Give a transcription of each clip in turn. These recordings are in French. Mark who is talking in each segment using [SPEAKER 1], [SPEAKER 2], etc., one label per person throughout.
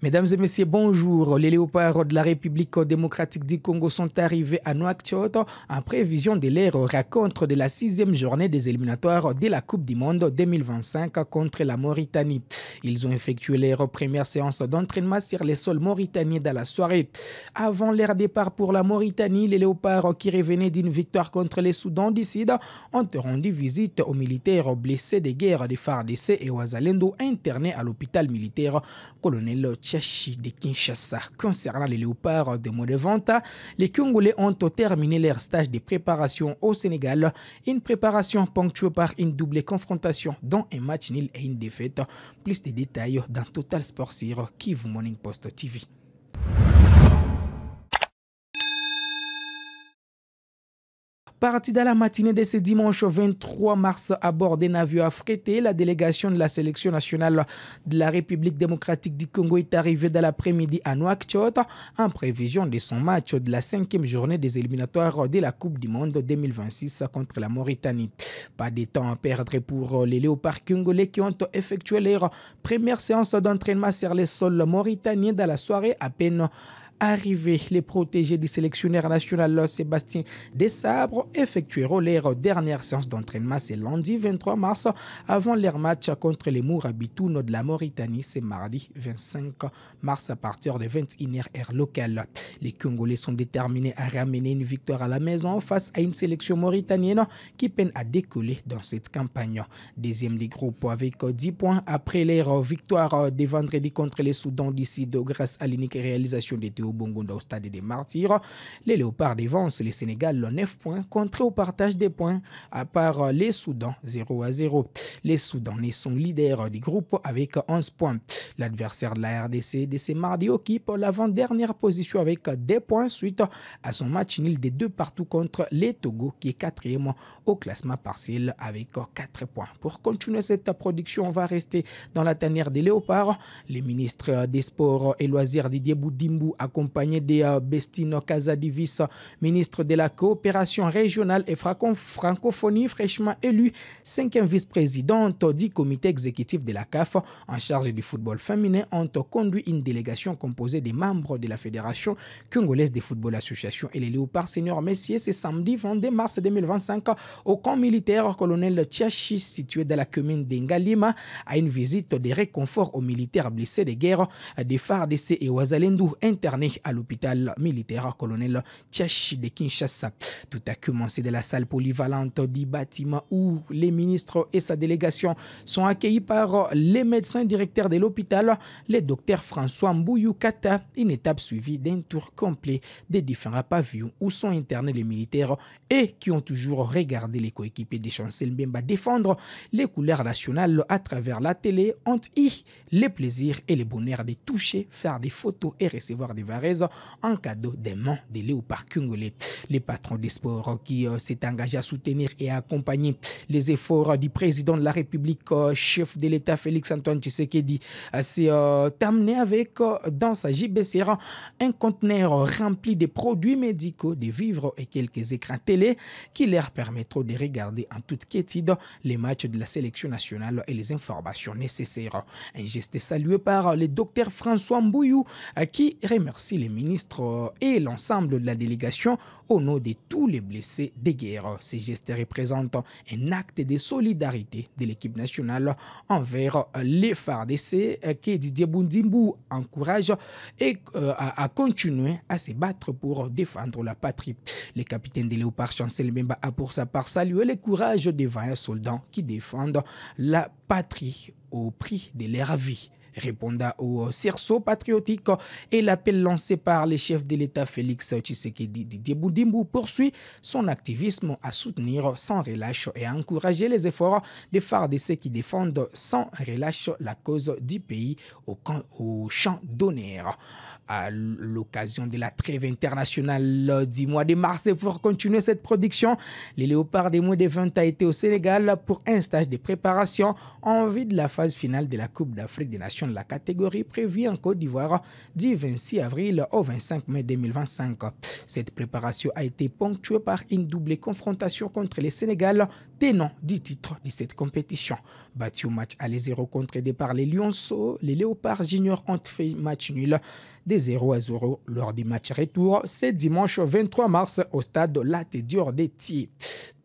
[SPEAKER 1] Mesdames et messieurs, bonjour. Les léopards de la République démocratique du Congo sont arrivés à Nouakchott en prévision de leur rencontre de la 6e journée des éliminatoires de la Coupe du Monde 2025 contre la Mauritanie. Ils ont effectué leur première séance d'entraînement sur les sols mauritaniens dans la soirée. Avant leur départ pour la Mauritanie, les léopards qui revenaient d'une victoire contre les Soudans du Sud ont rendu visite aux militaires blessés de guerre des FARDC et aux Wazalendo internés à l'hôpital militaire colonel Tchachi de Kinshasa. Concernant les léopards de Modevanta, les Congolais ont terminé leur stage de préparation au Sénégal, une préparation ponctuée par une double confrontation, dont un match nul et une défaite. Plus de détails dans Total Sport sur Kivu Morning Post TV. Parti dans la matinée de ce dimanche 23 mars à bord des navires affrétés, la délégation de la sélection nationale de la République démocratique du Congo est arrivée dans l'après-midi à Nouakchott en prévision de son match de la 5e journée des éliminatoires de la Coupe du Monde 2026 contre la Mauritanie. Pas de temps à perdre pour les léopards congolais qui ont effectué leur première séance d'entraînement sur les sols mauritaniens dans la soirée à peine arrivés. Les protégés du sélectionneur national Sébastien Desabre effectueront leur dernière séance d'entraînement ce lundi 23 mars avant leur match contre les Mourabitoun de la Mauritanie ce mardi 25 mars à partir de 21h heure locale. Les Congolais sont déterminés à ramener une victoire à la maison face à une sélection mauritanienne qui peine à décoller dans cette campagne. Deuxième des groupes avec 10 points après leur victoire de vendredi contre les Soudans d'ici grâce à l'unique réalisation de Théo Bongonda au stade des Martyrs. Les léopards dévancent le Sénégal 9 points contre au partage des points à part les Soudans 0-0. Les Soudanais sont leaders du groupe avec 11 points. L'adversaire de la RDC de ce mardi occupe l'avant-dernière position avec 2 points suite à son match nul de 2 partout contre les Togo qui est 4e au classement partiel avec 4 points. Pour continuer cette production, on va rester dans la tanière des léopards. Les ministres des Sports et Loisirs Didier Boudimbu accompagné de Bestino Casadivis, ministre de la Coopération régionale et francophonie, fraîchement élu 5e vice-présidente du comité exécutif de la CAF en charge du football féminin, ont conduit une délégation composée des membres de la Fédération congolaise de football association et les léopards seniors Messier ce samedi 22 mars 2025 au camp militaire colonel Tchachi situé dans la commune d'Engalima à une visite de réconfort aux militaires blessés de guerre des FARDC et Wazalendo internés à l'hôpital militaire colonel Tchachi de Kinshasa. Tout a commencé de la salle polyvalente du bâtiment où les ministres et sa délégation sont accueillis par les médecins directeurs de l'hôpital, le docteur François Mbouyou Kata, une étape suivie d'un tour complet des différents pavillons où sont internés les militaires et qui ont toujours regardé les coéquipiers de Chancel Mbemba défendre les couleurs nationales à travers la télé, ont eu le plaisir et le bonheur de toucher, faire des photos et recevoir des varaises en cadeau des mains des léopards congolais. Les patrons des sports qui s'est engagé à soutenir et à accompagner les efforts du président de la République, chef de l'État Félix Antoine Tshisekedi, s'est amené avec dans sa JBCR un conteneur rempli de produits médicaux, de vivres et quelques écrans télé qui leur permettront de regarder en toute quiétude les matchs de la sélection nationale et les informations nécessaires. Un geste salué par le docteur François Mbouyou qui remercie les ministres et l'ensemble de la délégation au nom de tous les blessés de guerre. Ces gestes représentent un acte de solidarité de l'équipe nationale envers les FARDC que Didier Boudimbu encourage et à continuer à se battre pour défendre la patrie. Le capitaine des léopards Chancel Mbemba a pour sa part salué le courage des vaillants soldats qui défendent la patrie au prix de leur vie. Répondant au sursaut patriotique et l'appel lancé par le chef de l'État Félix Tshisekedi, Didier Boudimbu poursuit son activisme à soutenir sans relâche et à encourager les efforts des FARDC qui défendent sans relâche la cause du pays au champ d'honneur. À l'occasion de la trêve internationale du mois de mars, pour continuer cette production, les léopards des moins de 20 a été au Sénégal pour un stage de préparation en vue de la phase finale de la Coupe d'Afrique des Nations de la catégorie prévue en Côte d'Ivoire du 26 avril au 25 mai 2025. Cette préparation a été ponctuée par une double confrontation contre le Sénégal, tenant du titre de cette compétition. Battu au match aller 0 contre départ les Lionceaux, les Léopards Juniors ont fait match nul des 0-0 lors du match retour. C'est dimanche 23 mars au stade Latte Dior de Thiers.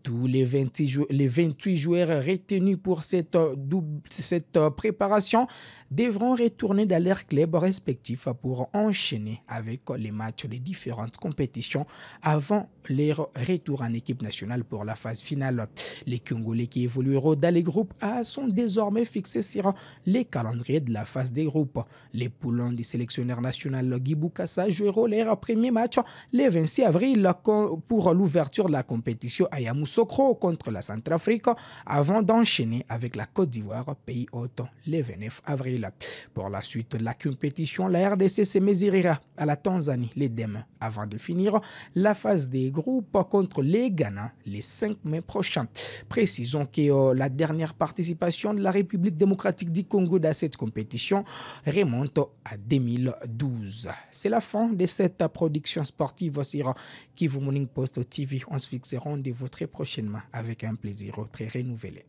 [SPEAKER 1] Tous les 28 joueurs retenus pour cette préparation devront retourner dans leurs clubs respectifs pour enchaîner avec les matchs des différentes compétitions avant leur retour en équipe nationale pour la phase finale. Les Congolais qui évolueront dans les groupes A sont désormais fixés sur les calendriers de la phase des groupes. Les poulains du sélectionneur national Guy Boukassa joueront leur premier match le 26 avril pour l'ouverture de la compétition à Yamoussoukro contre la Centrafrique avant d'enchaîner avec la Côte d'Ivoire, pays hôte, le 29 avril. Pour la suite de la compétition, la RDC se mesurera à la Tanzanie les demain avant de finir la phase des groupes contre les Ghana le 5 mai prochain. Précisons que la dernière participation de la République démocratique du Congo dans cette compétition remonte à 2012. C'est la fin de cette production sportive sur Kivu Morning Post TV. On se fixe rendez-vous très prochainement avec un plaisir très renouvelé.